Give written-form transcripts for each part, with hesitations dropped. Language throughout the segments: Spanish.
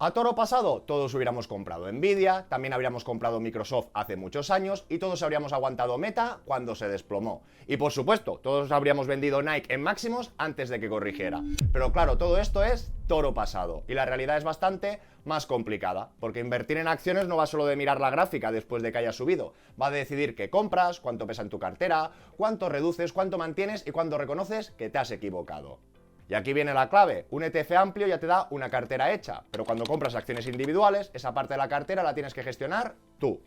A toro pasado, todos hubiéramos comprado Nvidia, también habríamos comprado Microsoft hace muchos años y todos habríamos aguantado Meta cuando se desplomó. Y por supuesto, todos habríamos vendido Nike en máximos antes de que corrigiera. Pero claro, todo esto es toro pasado y la realidad es bastante más complicada, porque invertir en acciones no va solo de mirar la gráfica después de que haya subido, va a decidir qué compras, cuánto pesa en tu cartera, cuánto reduces, cuánto mantienes y cuándo reconoces que te has equivocado. Y aquí viene la clave, un ETF amplio ya te da una cartera hecha, pero cuando compras acciones individuales, esa parte de la cartera la tienes que gestionar tú.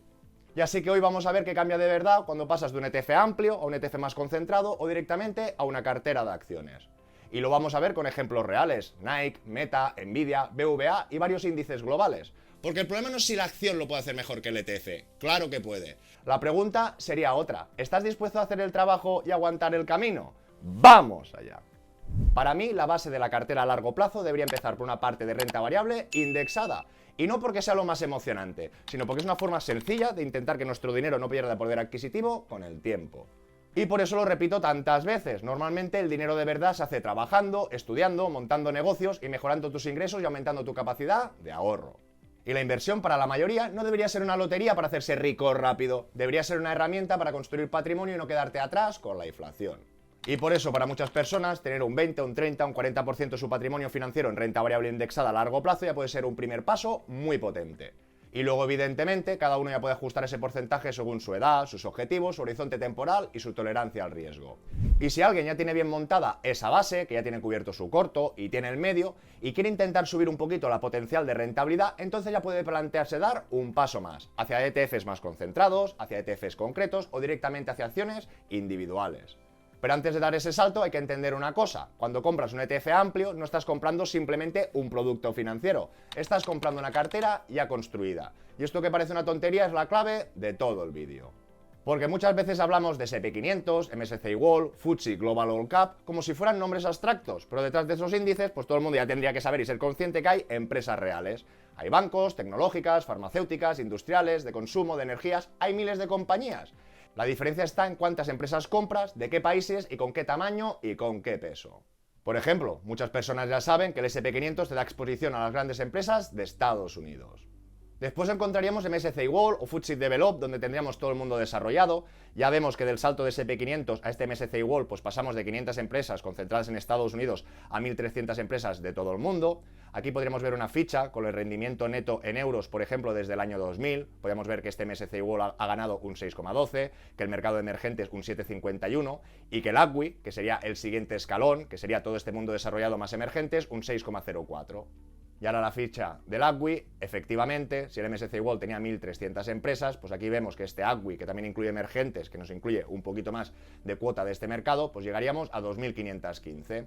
Y así que hoy vamos a ver qué cambia de verdad cuando pasas de un ETF amplio a un ETF más concentrado o directamente a una cartera de acciones. Y lo vamos a ver con ejemplos reales, Nike, Meta, Nvidia, BVA y varios índices globales. Porque el problema no es si la acción lo puede hacer mejor que el ETF, claro que puede. La pregunta sería otra, ¿estás dispuesto a hacer el trabajo y aguantar el camino? ¡Vamos allá! Para mí, la base de la cartera a largo plazo debería empezar por una parte de renta variable indexada. Y no porque sea lo más emocionante, sino porque es una forma sencilla de intentar que nuestro dinero no pierda poder adquisitivo con el tiempo. Y por eso lo repito tantas veces, normalmente el dinero de verdad se hace trabajando, estudiando, montando negocios y mejorando tus ingresos y aumentando tu capacidad de ahorro. Y la inversión para la mayoría no debería ser una lotería para hacerse rico rápido, debería ser una herramienta para construir patrimonio y no quedarte atrás con la inflación. Y por eso, para muchas personas, tener un 20, un 30, un 40% de su patrimonio financiero en renta variable indexada a largo plazo ya puede ser un primer paso muy potente. Y luego, evidentemente, cada uno ya puede ajustar ese porcentaje según su edad, sus objetivos, su horizonte temporal y su tolerancia al riesgo. Y si alguien ya tiene bien montada esa base, que ya tiene cubierto su corto y tiene el medio, y quiere intentar subir un poquito la potencial de rentabilidad, entonces ya puede plantearse dar un paso más, hacia ETFs más concentrados, hacia ETFs concretos o directamente hacia acciones individuales. Pero antes de dar ese salto hay que entender una cosa, cuando compras un ETF amplio no estás comprando simplemente un producto financiero, estás comprando una cartera ya construida. Y esto que parece una tontería es la clave de todo el vídeo. Porque muchas veces hablamos de S&P 500, MSCI World, FTSE Global All Cap, como si fueran nombres abstractos, pero detrás de esos índices pues todo el mundo ya tendría que saber y ser consciente que hay empresas reales. Hay bancos, tecnológicas, farmacéuticas, industriales, de consumo, de energías, hay miles de compañías. La diferencia está en cuántas empresas compras, de qué países y con qué tamaño y con qué peso. Por ejemplo, muchas personas ya saben que el S&P 500 te da exposición a las grandes empresas de Estados Unidos. Después encontraríamos MSCI World o FTSE Develop, donde tendríamos todo el mundo desarrollado. Ya vemos que del salto de S&P 500 a este MSCI World pues pasamos de 500 empresas concentradas en Estados Unidos a 1.300 empresas de todo el mundo. Aquí podríamos ver una ficha con el rendimiento neto en euros, por ejemplo, desde el año 2000. Podríamos ver que este MSCI World ha ganado un 6,12, que el mercado de emergentes un 7,51 y que el ACWI, que sería el siguiente escalón, que sería todo este mundo desarrollado más emergentes, un 6,04. Y ahora la ficha del ACWI, efectivamente, si el MSCI World tenía 1.300 empresas, pues aquí vemos que este ACWI, que también incluye emergentes, que nos incluye un poquito más de cuota de este mercado, pues llegaríamos a 2.515.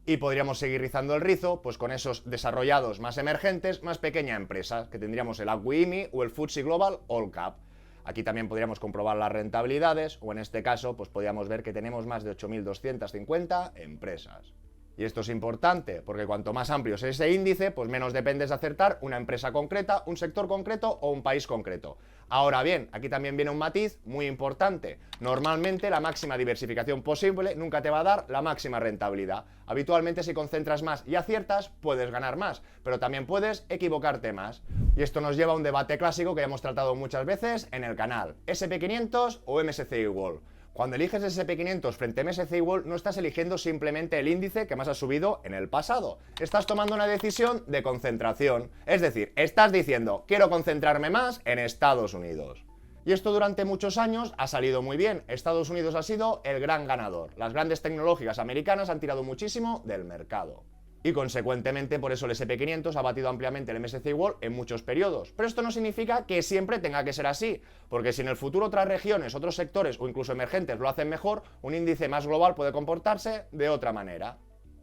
Y podríamos seguir rizando el rizo, pues con esos desarrollados más emergentes, más pequeña empresa, que tendríamos el ACWI IMI o el FTSE Global All Cap. Aquí también podríamos comprobar las rentabilidades, o en este caso, pues podríamos ver que tenemos más de 8.250 empresas. Y esto es importante, porque cuanto más amplio es ese índice, pues menos dependes de acertar una empresa concreta, un sector concreto o un país concreto. Ahora bien, aquí también viene un matiz muy importante. Normalmente la máxima diversificación posible nunca te va a dar la máxima rentabilidad. Habitualmente si concentras más y aciertas, puedes ganar más, pero también puedes equivocarte más. Y esto nos lleva a un debate clásico que ya hemos tratado muchas veces en el canal. ¿S&P 500 o MSCI World? Cuando eliges S&P 500 frente a MSCI World no estás eligiendo simplemente el índice que más ha subido en el pasado. Estás tomando una decisión de concentración. Es decir, estás diciendo, quiero concentrarme más en Estados Unidos. Y esto durante muchos años ha salido muy bien. Estados Unidos ha sido el gran ganador. Las grandes tecnológicas americanas han tirado muchísimo del mercado. Y consecuentemente por eso el S&P 500 ha batido ampliamente el MSCI World en muchos periodos. Pero esto no significa que siempre tenga que ser así, porque si en el futuro otras regiones, otros sectores o incluso emergentes lo hacen mejor, un índice más global puede comportarse de otra manera.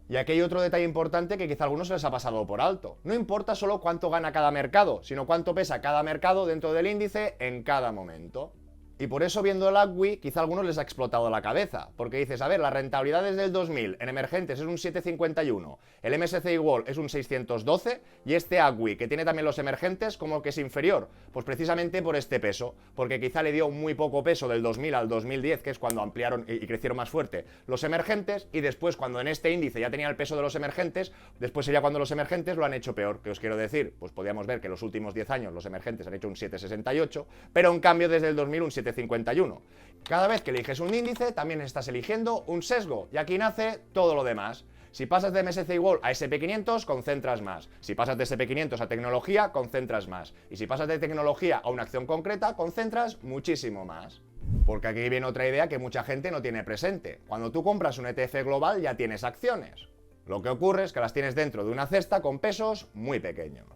Y aquí hay otro detalle importante que quizá a algunos se les ha pasado por alto. No importa solo cuánto gana cada mercado, sino cuánto pesa cada mercado dentro del índice en cada momento. Y por eso viendo el ACWI, quizá a algunos les ha explotado la cabeza, porque dices, a ver, la rentabilidad desde el 2000 en emergentes es un 7,51, el MSCI World es un 612 y este ACWI, que tiene también los emergentes, como que es inferior. Pues precisamente por este peso, porque quizá le dio muy poco peso del 2000 al 2010, que es cuando ampliaron y crecieron más fuerte los emergentes, y después cuando en este índice ya tenía el peso de los emergentes, después sería cuando los emergentes lo han hecho peor. ¿Qué os quiero decir? Pues podríamos ver que en los últimos 10 años los emergentes han hecho un 7,68, pero en cambio desde el 2000 un 7,51. Cada vez que eliges un índice, también estás eligiendo un sesgo, y aquí nace todo lo demás. Si pasas de MSCI World a SP500, concentras más. Si pasas de SP500 a tecnología, concentras más. Y si pasas de tecnología a una acción concreta, concentras muchísimo más. Porque aquí viene otra idea que mucha gente no tiene presente. Cuando tú compras un ETF global ya tienes acciones. Lo que ocurre es que las tienes dentro de una cesta con pesos muy pequeños.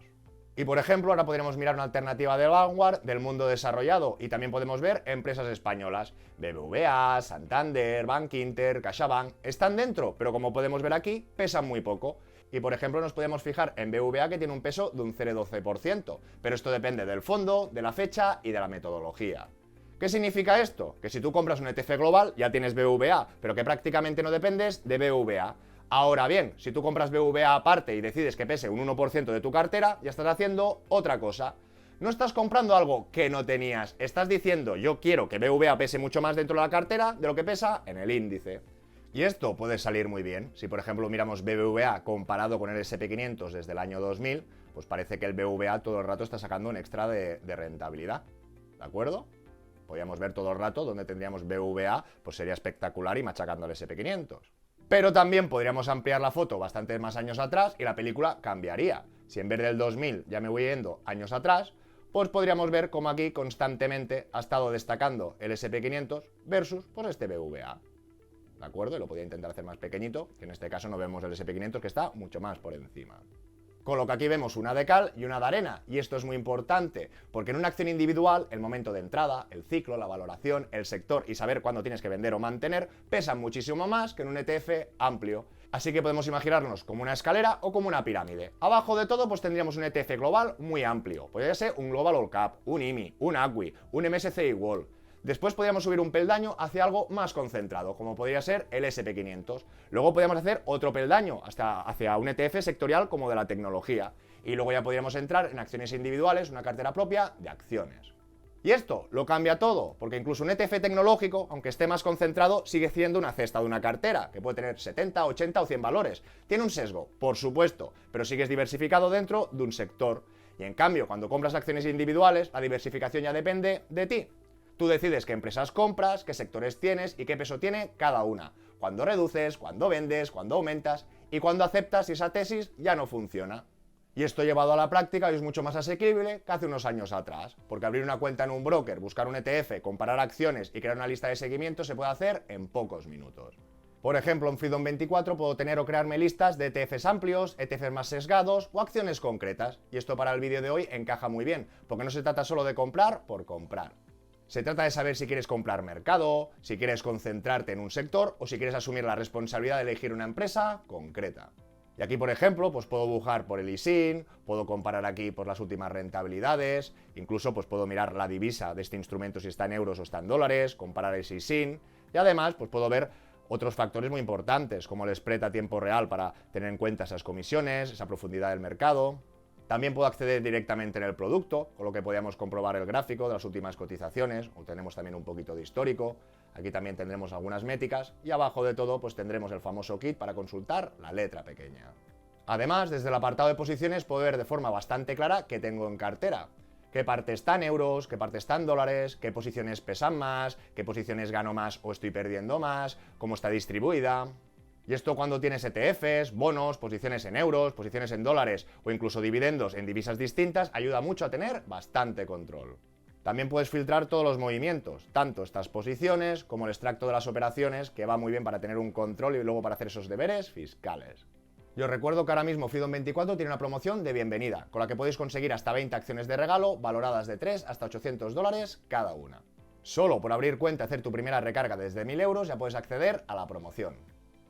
Y por ejemplo, ahora podríamos mirar una alternativa de Vanguard del mundo desarrollado y también podemos ver empresas españolas. BBVA, Santander, Bank Inter, CaixaBank están dentro, pero como podemos ver aquí, pesan muy poco. Y por ejemplo, nos podemos fijar en BBVA, que tiene un peso de un 0,12%, pero esto depende del fondo, de la fecha y de la metodología. ¿Qué significa esto? Que si tú compras un ETF global ya tienes BBVA, pero que prácticamente no dependes de BBVA. Ahora bien, si tú compras BBVA aparte y decides que pese un 1% de tu cartera, ya estás haciendo otra cosa. No estás comprando algo que no tenías, estás diciendo yo quiero que BBVA pese mucho más dentro de la cartera de lo que pesa en el índice. Y esto puede salir muy bien. Si por ejemplo miramos BBVA comparado con el SP500 desde el año 2000, pues parece que el BBVA todo el rato está sacando un extra de rentabilidad. ¿De acuerdo? Podríamos ver todo el rato donde tendríamos BBVA, pues sería espectacular y machacando al SP500. Pero también podríamos ampliar la foto bastantes más años atrás y la película cambiaría. Si en vez del 2000 ya me voy yendo años atrás, pues podríamos ver cómo aquí constantemente ha estado destacando el SP500 versus pues este BBVA. ¿De acuerdo? Y lo podría intentar hacer más pequeñito, que en este caso no vemos el SP500 que está mucho más por encima. Con lo que aquí vemos una de cal y una de arena, y esto es muy importante, porque en una acción individual, el momento de entrada, el ciclo, la valoración, el sector y saber cuándo tienes que vender o mantener, pesan muchísimo más que en un ETF amplio. Así que podemos imaginarnos como una escalera o como una pirámide. Abajo de todo, pues tendríamos un ETF global muy amplio. Podría ser un Global All Cap, un IMI, un ACWI, un MSCI World. Después podríamos subir un peldaño hacia algo más concentrado, como podría ser el SP500. Luego podríamos hacer otro peldaño hacia un ETF sectorial como de la tecnología. Y luego ya podríamos entrar en acciones individuales, una cartera propia de acciones. Y esto lo cambia todo, porque incluso un ETF tecnológico, aunque esté más concentrado, sigue siendo una cesta de una cartera, que puede tener 70, 80 o 100 valores. Tiene un sesgo, por supuesto, pero sigues diversificado dentro de un sector. Y en cambio, cuando compras acciones individuales, la diversificación ya depende de ti. Tú decides qué empresas compras, qué sectores tienes y qué peso tiene cada una. Cuándo reduces, cuándo vendes, cuándo aumentas y cuándo aceptas si esa tesis ya no funciona. Y esto llevado a la práctica hoy es mucho más asequible que hace unos años atrás, porque abrir una cuenta en un broker, buscar un ETF, comparar acciones y crear una lista de seguimiento se puede hacer en pocos minutos. Por ejemplo, en Freedom24 puedo tener o crearme listas de ETFs amplios, ETFs más sesgados o acciones concretas. Y esto para el vídeo de hoy encaja muy bien, porque no se trata solo de comprar por comprar. Se trata de saber si quieres comprar mercado, si quieres concentrarte en un sector o si quieres asumir la responsabilidad de elegir una empresa concreta. Y aquí, por ejemplo, pues puedo buscar por el ISIN, puedo comparar aquí por las últimas rentabilidades, incluso pues puedo mirar la divisa de este instrumento si está en euros o está en dólares, comparar ese ISIN y además pues puedo ver otros factores muy importantes como el spread a tiempo real para tener en cuenta esas comisiones, esa profundidad del mercado. También puedo acceder directamente en el producto, con lo que podríamos comprobar el gráfico de las últimas cotizaciones, o tenemos también un poquito de histórico. Aquí también tendremos algunas métricas y abajo de todo pues tendremos el famoso kit para consultar la letra pequeña. Además, desde el apartado de posiciones puedo ver de forma bastante clara qué tengo en cartera. Qué parte está en euros, qué parte está en dólares, qué posiciones pesan más, qué posiciones gano más o estoy perdiendo más, cómo está distribuida. Y esto cuando tienes ETFs, bonos, posiciones en euros, posiciones en dólares o incluso dividendos en divisas distintas, ayuda mucho a tener bastante control. También puedes filtrar todos los movimientos, tanto estas posiciones como el extracto de las operaciones, que va muy bien para tener un control y luego para hacer esos deberes fiscales. Yo os recuerdo que ahora mismo Freedom24 tiene una promoción de bienvenida, con la que podéis conseguir hasta 20 acciones de regalo, valoradas de 3 hasta 800 dólares cada una. Solo por abrir cuenta y hacer tu primera recarga desde 1000 euros ya puedes acceder a la promoción.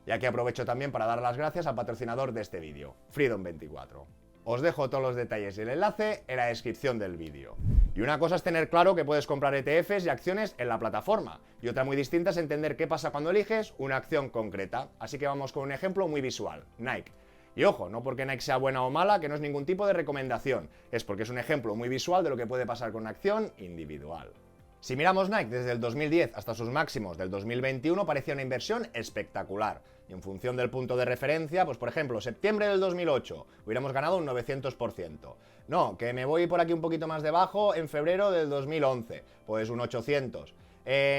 Y aquí aprovecho también para dar las gracias al patrocinador de este vídeo, Freedom24. Os dejo todos los detalles y el enlace en la descripción del vídeo. Y una cosa es tener claro que puedes comprar ETFs y acciones en la plataforma, y otra muy distinta es entender qué pasa cuando eliges una acción concreta. Así que vamos con un ejemplo muy visual, Nike. Y ojo, no porque Nike sea buena o mala, que no es ningún tipo de recomendación, es porque es un ejemplo muy visual de lo que puede pasar con una acción individual. Si miramos Nike desde el 2010 hasta sus máximos del 2021, parecía una inversión espectacular. Y en función del punto de referencia, pues por ejemplo, septiembre del 2008, hubiéramos ganado un 900%. No, que me voy por aquí un poquito más debajo, en febrero del 2011, pues un 800.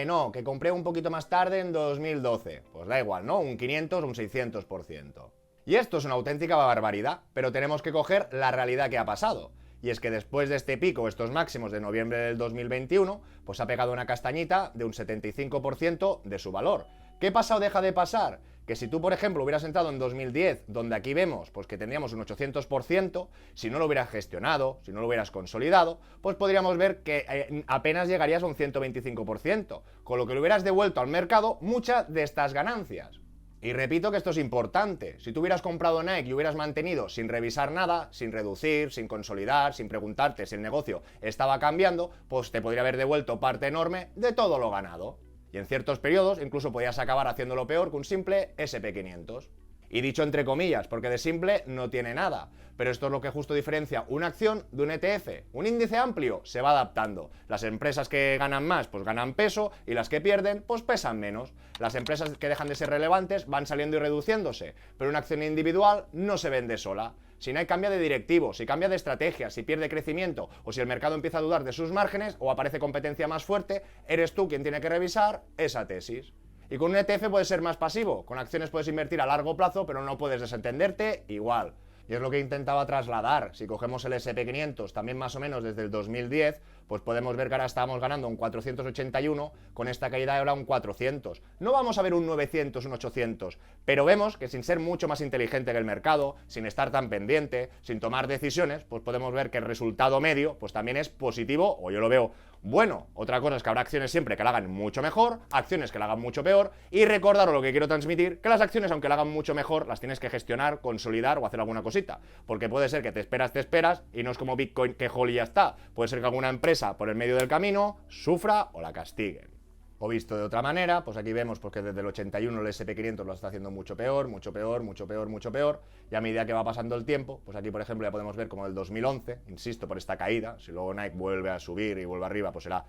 No, que compré un poquito más tarde en 2012, pues da igual, ¿no? Un 500 o un 600%. Y esto es una auténtica barbaridad, pero tenemos que coger la realidad que ha pasado. Y es que después de este pico, estos máximos de noviembre del 2021, pues ha pegado una castañita de un 75% de su valor. ¿Qué pasa o deja de pasar? Que si tú, por ejemplo, hubieras entrado en 2010, donde aquí vemos pues que tendríamos un 800%, si no lo hubieras gestionado, si no lo hubieras consolidado, pues podríamos ver que apenas llegarías a un 125%, con lo que le hubieras devuelto al mercado muchas de estas ganancias. Y repito que esto es importante. Si tú hubieras comprado Nike y hubieras mantenido sin revisar nada, sin reducir, sin consolidar, sin preguntarte si el negocio estaba cambiando, pues te podría haber devuelto parte enorme de todo lo ganado. Y en ciertos periodos incluso podías acabar haciéndolo peor que un simple SP500. Y dicho entre comillas, porque de simple no tiene nada. Pero esto es lo que justo diferencia una acción de un ETF. Un índice amplio se va adaptando. Las empresas que ganan más, pues ganan peso, y las que pierden, pues pesan menos. Las empresas que dejan de ser relevantes van saliendo y reduciéndose, pero una acción individual no se vende sola. Si Nike cambia de directivo, si cambia de estrategia, si pierde crecimiento, o si el mercado empieza a dudar de sus márgenes, o aparece competencia más fuerte, eres tú quien tiene que revisar esa tesis. Y con un ETF puedes ser más pasivo, con acciones puedes invertir a largo plazo, pero no puedes desentenderte igual. Y es lo que intentaba trasladar. Si cogemos el SP500 también más o menos desde el 2010, pues podemos ver que ahora estábamos ganando un 481, con esta caída ahora un 400. No vamos a ver un 900, un 800, pero vemos que sin ser mucho más inteligente que el mercado, sin estar tan pendiente, sin tomar decisiones, pues podemos ver que el resultado medio pues también es positivo, o yo lo veo bueno. Otra cosa es que habrá acciones siempre que la hagan mucho mejor, acciones que la hagan mucho peor, y recordaros lo que quiero transmitir, que las acciones, aunque la hagan mucho mejor, las tienes que gestionar, consolidar o hacer alguna cosita, porque puede ser que te esperas, y no es como Bitcoin que y ya está. Puede ser que alguna empresa por el medio del camino sufra o la castiguen. O visto de otra manera, pues aquí vemos porque desde el 81 el SP500 lo está haciendo mucho peor, mucho peor, mucho peor, mucho peor, y a medida que va pasando el tiempo, pues aquí por ejemplo ya podemos ver como el 2011, insisto, por esta caída, si luego Nike vuelve a subir y vuelve arriba, pues será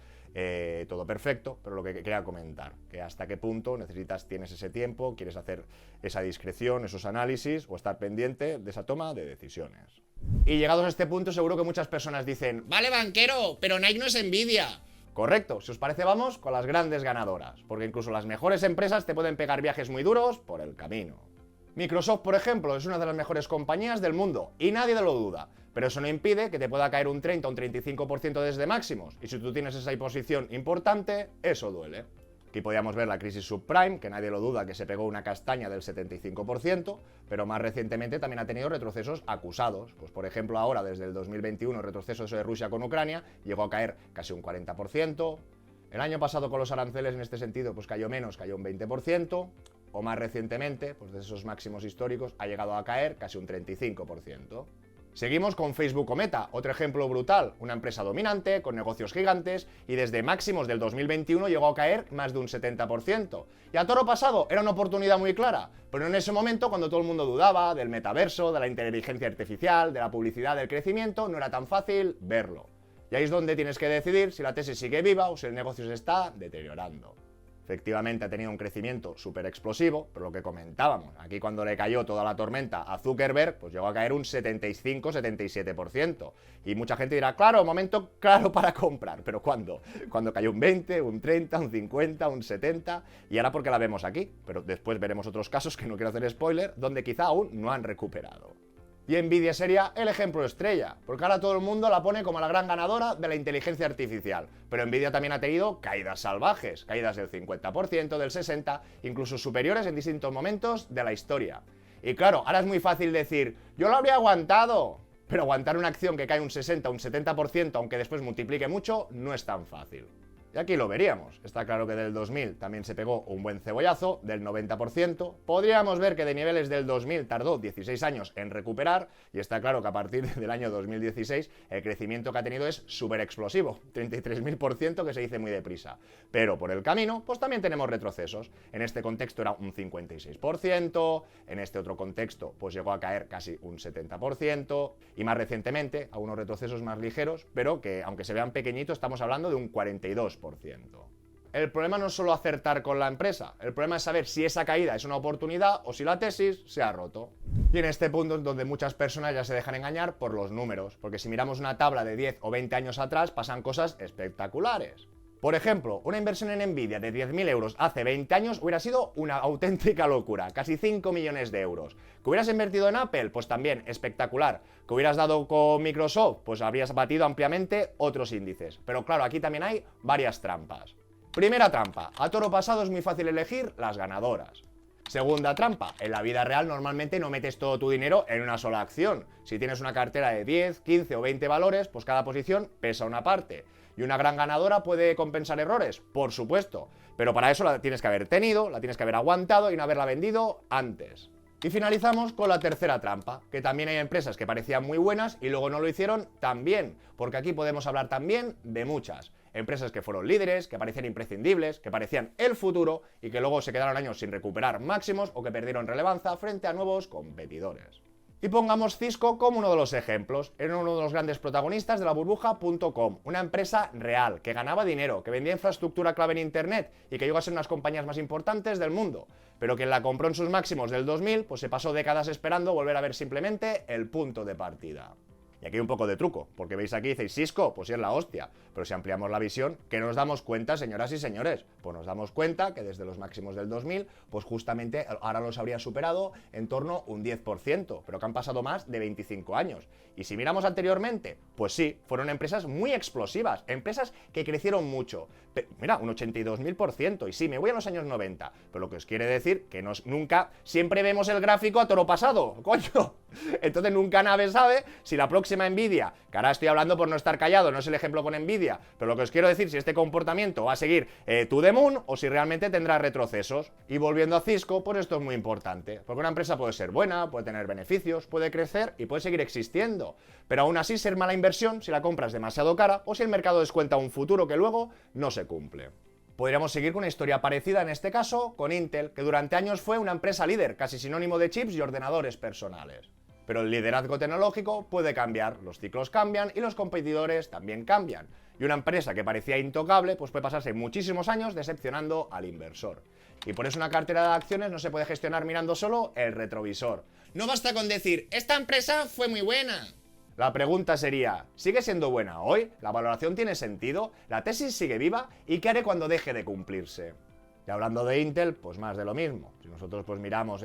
todo perfecto, pero lo que quería comentar, que hasta qué punto tienes ese tiempo, quieres hacer esa discreción, esos análisis, o estar pendiente de esa toma de decisiones. Y llegados a este punto seguro que muchas personas dicen, vale banquero, pero Nike no es Nvidia. Correcto, si os parece vamos con las grandes ganadoras, porque incluso las mejores empresas te pueden pegar viajes muy duros por el camino. Microsoft, por ejemplo, es una de las mejores compañías del mundo, y nadie lo duda, pero eso no impide que te pueda caer un 30 o un 35% desde máximos, y si tú tienes esa posición importante, eso duele. Aquí podíamos ver la crisis subprime, que nadie lo duda que se pegó una castaña del 75%, pero más recientemente también ha tenido retrocesos acusados. Pues por ejemplo ahora, desde el 2021, el retroceso de Rusia con Ucrania llegó a caer casi un 40%. El año pasado con los aranceles en este sentido pues cayó menos, cayó un 20%. O más recientemente, pues desde esos máximos históricos, ha llegado a caer casi un 35%. Seguimos con Facebook o Meta, otro ejemplo brutal, una empresa dominante, con negocios gigantes, y desde máximos del 2021 llegó a caer más de un 70%. Y a toro pasado era una oportunidad muy clara, pero en ese momento, cuando todo el mundo dudaba del metaverso, de la inteligencia artificial, de la publicidad, del crecimiento, no era tan fácil verlo. Y ahí es donde tienes que decidir si la tesis sigue viva o si el negocio se está deteriorando. Efectivamente ha tenido un crecimiento súper explosivo, pero lo que comentábamos, aquí cuando le cayó toda la tormenta a Zuckerberg, pues llegó a caer un 75-77%. Y mucha gente dirá, claro, momento claro para comprar, pero ¿cuándo? Cuando cayó un 20, un 30, un 50, un 70, y ahora porque la vemos aquí, pero después veremos otros casos que no quiero hacer spoiler, donde quizá aún no han recuperado. Y Nvidia sería el ejemplo estrella, porque ahora todo el mundo la pone como la gran ganadora de la inteligencia artificial. Pero Nvidia también ha tenido caídas salvajes, caídas del 50%, del 60%, incluso superiores en distintos momentos de la historia. Y claro, ahora es muy fácil decir, yo lo habría aguantado, pero aguantar una acción que cae un 60 o un 70%, aunque después multiplique mucho, no es tan fácil. Y aquí lo veríamos. Está claro que del 2000 también se pegó un buen cebollazo, del 90%. Podríamos ver que de niveles del 2000 tardó 16 años en recuperar, y está claro que a partir del año 2016 el crecimiento que ha tenido es súper explosivo, 33.000%, que se dice muy deprisa. Pero por el camino, pues también tenemos retrocesos. En este contexto era un 56%, en este otro contexto pues llegó a caer casi un 70%, y más recientemente algunos retrocesos más ligeros, pero que aunque se vean pequeñitos estamos hablando de un 42%. El problema no es solo acertar con la empresa, el problema es saber si esa caída es una oportunidad o si la tesis se ha roto. Y en este punto es donde muchas personas ya se dejan engañar por los números, porque si miramos una tabla de 10 o 20 años atrás pasan cosas espectaculares. Por ejemplo, una inversión en Nvidia de 10.000 euros hace 20 años hubiera sido una auténtica locura, casi 5 millones de euros. ¿Que hubieras invertido en Apple? Pues también espectacular. ¿Que hubieras dado con Microsoft? Pues habrías batido ampliamente otros índices. Pero claro, aquí también hay varias trampas. Primera trampa, a toro pasado es muy fácil elegir las ganadoras. Segunda trampa, en la vida real normalmente no metes todo tu dinero en una sola acción. Si tienes una cartera de 10, 15 o 20 valores, pues cada posición pesa una parte. ¿Y una gran ganadora puede compensar errores? Por supuesto, pero para eso la tienes que haber tenido, la tienes que haber aguantado y no haberla vendido antes. Y finalizamos con la tercera trampa, que también hay empresas que parecían muy buenas y luego no lo hicieron tan bien, porque aquí podemos hablar también de muchas. Empresas que fueron líderes, que parecían imprescindibles, que parecían el futuro y que luego se quedaron años sin recuperar máximos o que perdieron relevancia frente a nuevos competidores. Y pongamos Cisco como uno de los ejemplos. Era uno de los grandes protagonistas de la burbuja.com, una empresa real, que ganaba dinero, que vendía infraestructura clave en Internet y que llegó a ser una de las compañías más importantes del mundo. Pero quien la compró en sus máximos del 2000, pues se pasó décadas esperando volver a ver simplemente el punto de partida. Y aquí hay un poco de truco, porque veis aquí, diceis Cisco, pues sí es la hostia. Pero si ampliamos la visión, ¿qué nos damos cuenta, señoras y señores? Pues nos damos cuenta que desde los máximos del 2000, pues justamente ahora los habría superado en torno a un 10%, pero que han pasado más de 25 años. Y si miramos anteriormente, pues sí, fueron empresas muy explosivas, empresas que crecieron mucho. Mira, un 82.000%, y sí, me voy a los años 90, pero lo que os quiere decir que nunca, siempre vemos el gráfico a toro pasado, coño. Entonces nunca nadie sabe si la próxima Nvidia, que ahora estoy hablando por no estar callado, no es el ejemplo con Nvidia, pero lo que os quiero decir, si este comportamiento va a seguir to the moon o si realmente tendrá retrocesos. Y volviendo a Cisco, pues esto es muy importante, porque una empresa puede ser buena, puede tener beneficios, puede crecer y puede seguir existiendo, pero aún así ser mala inversión si la compras demasiado cara o si el mercado descuenta un futuro que luego no se cumple. Podríamos seguir con una historia parecida en este caso con Intel, que durante años fue una empresa líder, casi sinónimo de chips y ordenadores personales. Pero el liderazgo tecnológico puede cambiar, los ciclos cambian y los competidores también cambian. Y una empresa que parecía intocable pues puede pasarse muchísimos años decepcionando al inversor. Y por eso una cartera de acciones no se puede gestionar mirando solo el retrovisor. No basta con decir, esta empresa fue muy buena. La pregunta sería, ¿sigue siendo buena hoy? ¿La valoración tiene sentido? ¿La tesis sigue viva? ¿Y qué haré cuando deje de cumplirse? Y hablando de Intel, pues más de lo mismo. Si nosotros pues miramos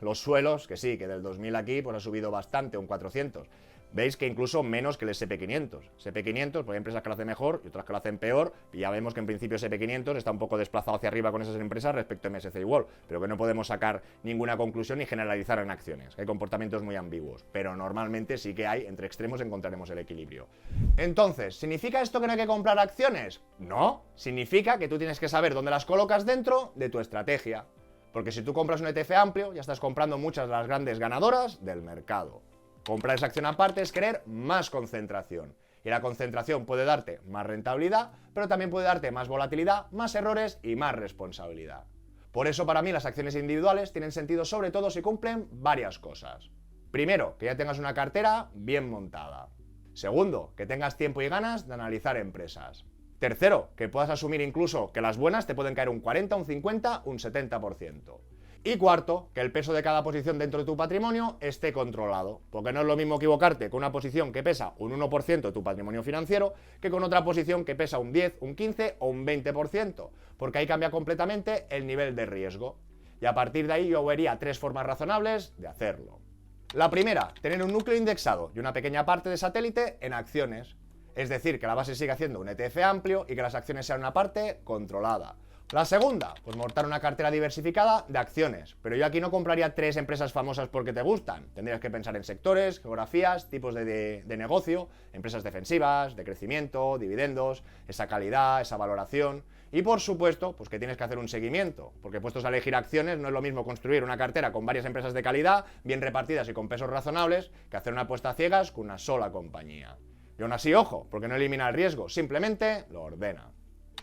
los suelos, que sí, que del 2000 aquí pues ha subido bastante, un 400. Veis que incluso menos que el SP500. SP500, pues hay empresas que lo hacen mejor y otras que lo hacen peor, y ya vemos que en principio SP500 está un poco desplazado hacia arriba con esas empresas respecto a MSCI World, pero que no podemos sacar ninguna conclusión ni generalizar en acciones. Hay comportamientos muy ambiguos, pero normalmente sí que hay, entre extremos encontraremos el equilibrio. Entonces, ¿significa esto que no hay que comprar acciones? No, significa que tú tienes que saber dónde las colocas dentro de tu estrategia. Porque si tú compras un ETF amplio, ya estás comprando muchas de las grandes ganadoras del mercado. Comprar esa acción aparte es querer más concentración. Y la concentración puede darte más rentabilidad, pero también puede darte más volatilidad, más errores y más responsabilidad. Por eso para mí las acciones individuales tienen sentido sobre todo si cumplen varias cosas. Primero, que ya tengas una cartera bien montada. Segundo, que tengas tiempo y ganas de analizar empresas. Tercero, que puedas asumir incluso que las buenas te pueden caer un 40, un 50, un 70%. Y cuarto, que el peso de cada posición dentro de tu patrimonio esté controlado, porque no es lo mismo equivocarte con una posición que pesa un 1% de tu patrimonio financiero que con otra posición que pesa un 10, un 15 o un 20%, porque ahí cambia completamente el nivel de riesgo. Y a partir de ahí yo vería tres formas razonables de hacerlo. La primera, tener un núcleo indexado y una pequeña parte de satélite en acciones. Es decir, que la base siga haciendo un ETF amplio y que las acciones sean una parte controlada. La segunda, pues montar una cartera diversificada de acciones. Pero yo aquí no compraría 3 empresas famosas porque te gustan. Tendrías que pensar en sectores, geografías, tipos de negocio, empresas defensivas, de crecimiento, dividendos, esa calidad, esa valoración. Y por supuesto, pues que tienes que hacer un seguimiento, porque puestos a elegir acciones no es lo mismo construir una cartera con varias empresas de calidad, bien repartidas y con pesos razonables, que hacer una apuesta a ciegas con una sola compañía. Y aún así, ojo, porque no elimina el riesgo, simplemente lo ordena.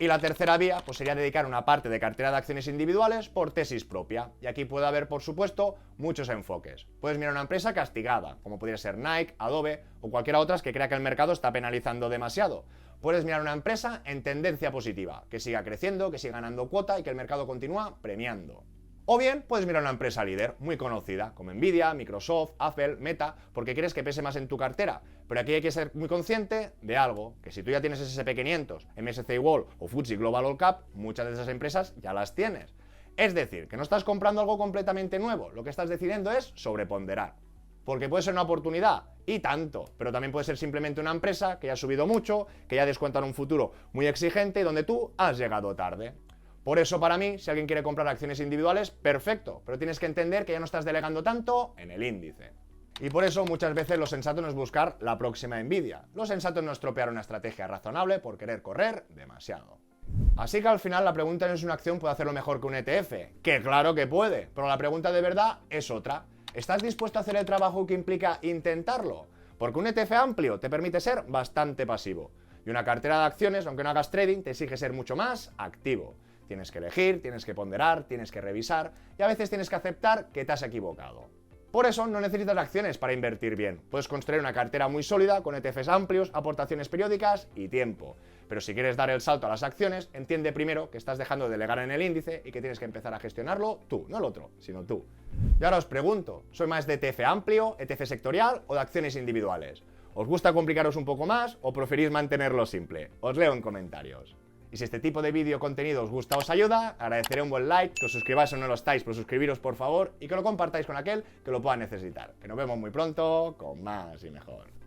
Y la tercera vía pues sería dedicar una parte de cartera de acciones individuales por tesis propia. Y aquí puede haber, por supuesto, muchos enfoques. Puedes mirar una empresa castigada, como podría ser Nike, Adobe o cualquiera otra que crea que el mercado está penalizando demasiado. Puedes mirar una empresa en tendencia positiva, que siga creciendo, que siga ganando cuota y que el mercado continúa premiando. O bien puedes mirar una empresa líder, muy conocida, como Nvidia, Microsoft, Apple, Meta, porque quieres que pese más en tu cartera. Pero aquí hay que ser muy consciente de algo, que si tú ya tienes S&P 500, MSCI World o FTSE Global All Cap, muchas de esas empresas ya las tienes. Es decir, que no estás comprando algo completamente nuevo, lo que estás decidiendo es sobreponderar. Porque puede ser una oportunidad, y tanto, pero también puede ser simplemente una empresa que ya ha subido mucho, que ya descuenta en un futuro muy exigente y donde tú has llegado tarde. Por eso, para mí, si alguien quiere comprar acciones individuales, perfecto, pero tienes que entender que ya no estás delegando tanto en el índice. Y por eso muchas veces lo sensato no es buscar la próxima Nvidia. Lo sensato es no estropear una estrategia razonable por querer correr demasiado. Así que al final la pregunta no es si una acción puede hacerlo mejor que un ETF, que claro que puede, pero la pregunta de verdad es otra. ¿Estás dispuesto a hacer el trabajo que implica intentarlo? Porque un ETF amplio te permite ser bastante pasivo. Y una cartera de acciones, aunque no hagas trading, te exige ser mucho más activo. Tienes que elegir, tienes que ponderar, tienes que revisar y a veces tienes que aceptar que te has equivocado. Por eso no necesitas acciones para invertir bien. Puedes construir una cartera muy sólida con ETFs amplios, aportaciones periódicas y tiempo. Pero si quieres dar el salto a las acciones, entiende primero que estás dejando de delegar en el índice y que tienes que empezar a gestionarlo tú, no el otro, sino tú. Y ahora os pregunto, ¿soy más de ETF amplio, ETF sectorial o de acciones individuales? ¿Os gusta complicaros un poco más o preferís mantenerlo simple? Os leo en comentarios. Y si este tipo de vídeo contenido os gusta o os ayuda, agradeceré un buen like, que os suscribáis o no lo estáis, pero suscribiros por favor y que lo compartáis con aquel que lo pueda necesitar. Que nos vemos muy pronto con más y mejor.